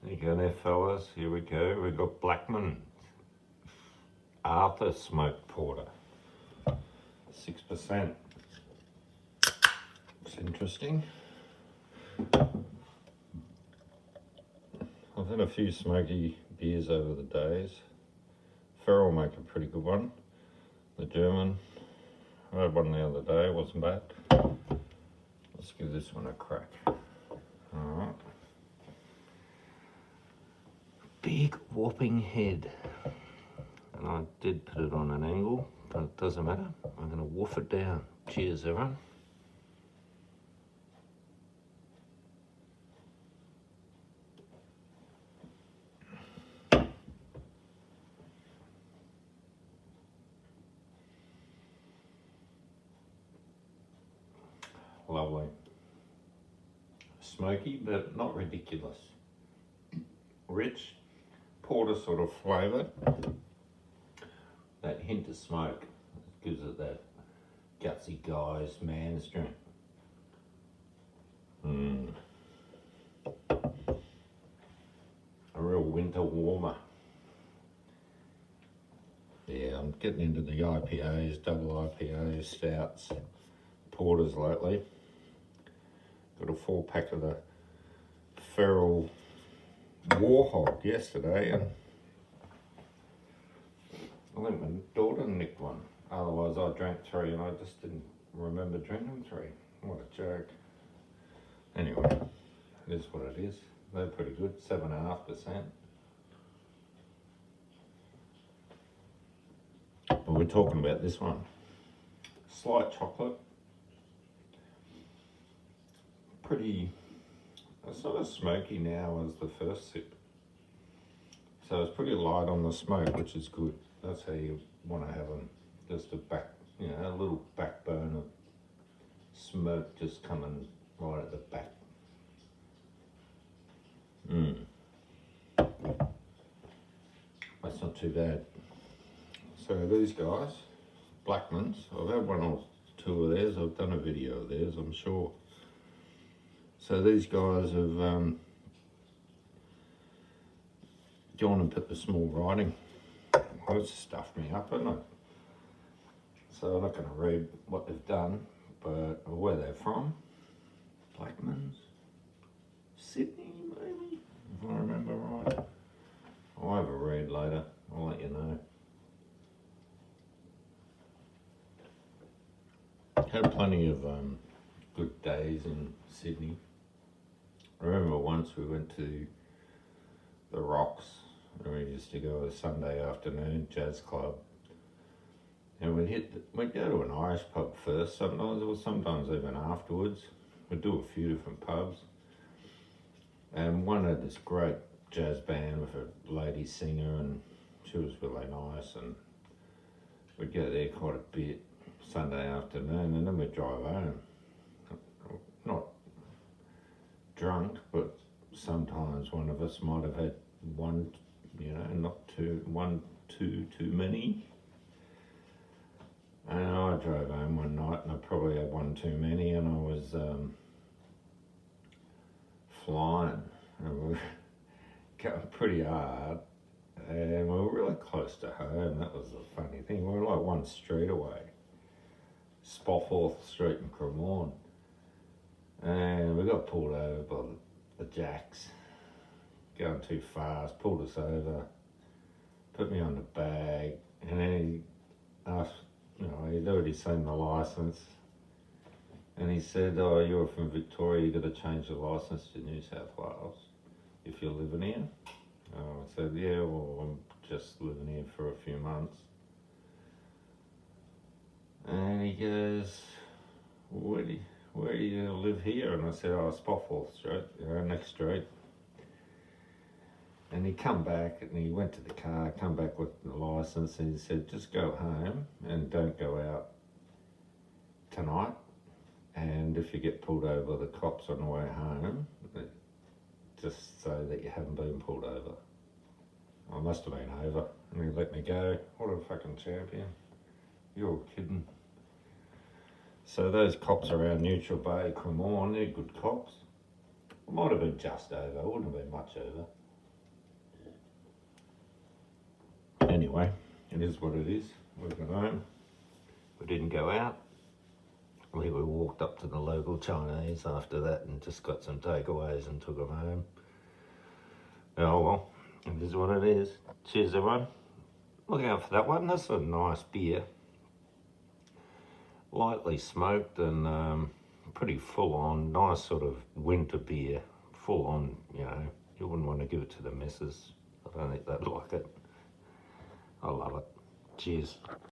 There you go there, fellas. Here we go. We've got Blackmans Arthur Smoked Porter. 6%. It's interesting. I've had a few smoky beers over the days. Ferrell make a pretty good one. The German. I had one the other day, it wasn't bad. Let's give this one a crack. Alright. Big whopping head. And I did put it on an angle, but it doesn't matter. I'm going to woof it down. Cheers, everyone. Lovely. Smoky, but not ridiculous. Rich, porter sort of flavour. That hint of smoke gives it that gutsy guy's man's drink. A real winter warmer. Yeah, I'm getting into the IPAs, double IPAs, stouts, porters lately. Got a 4-pack of the Ferrell Warhog yesterday, and I think my daughter nicked one. Otherwise, I drank 3 and I just didn't remember drinking 3. What a joke. Anyway, it is what it is. They're pretty good, 7.5%. But we're talking about this one. Slight chocolate. Pretty, it's not as smoky now as the first sip. So it's pretty light on the smoke, which is good. That's how you want to have them. Just a little backbone of smoke just coming right at the back. That's not too bad. So these guys, Blackmans, I've had 1 or 2 of theirs. I've done a video of theirs, I'm sure. So these guys have gone and put the small writing. Well, it's stuffed me up, isn't it? So I'm not going to read what they've done, but where they're from. Blackmans, Sydney, maybe, if I remember right. I'll have a read later. I'll let you know. Had plenty of good days in Sydney. I remember once we went to the Rocks, and we used to go a Sunday afternoon jazz club, and we'd go to an Irish pub first sometimes, or sometimes even afterwards. We'd do a few different pubs, and one had this great jazz band with a lady singer, and she was really nice, and we'd go there quite a bit Sunday afternoon, and then we'd drive home. Not drunk, but sometimes one of us might have had one, too many. And I drove home one night and I probably had 1 too many, and I was flying, and we were going pretty hard, and we were really close to home. That was the funny thing. We were like 1 street away, Spofford Street in Cremorne. And we got pulled over by the jacks, going too fast, pulled us over, put me on the bag, and then he asked, he'd already seen the licence, and he said, "Oh, you're from Victoria, you've got to change the licence to New South Wales if you're living here." I said, "Yeah, well, I'm just living here for a few months." And he goes, "Where do you live here?" And I said, "Oh, Spofford Street, next street." And he come back and he went to the car, come back with the licence, and he said, "Just go home and don't go out tonight. And if you get pulled over, the cops on the way home, just say that you haven't been pulled over." I must have been over, and he let me go. What a fucking champion. You're kidding. So those cops around Neutral Bay, Cremorne, they're good cops. It might have been just over, it wouldn't have been much over. Anyway, it is what it is. We got home. We didn't go out. We walked up to the local Chinese after that and just got some takeaways and took them home. Oh well, it is what it is. Cheers, everyone. Look out for that one. That's a nice beer. Lightly smoked and pretty full on. Nice sort of winter beer. Full on, you know. You wouldn't want to give it to the missus. I don't think they'd like it. I love it. Cheers.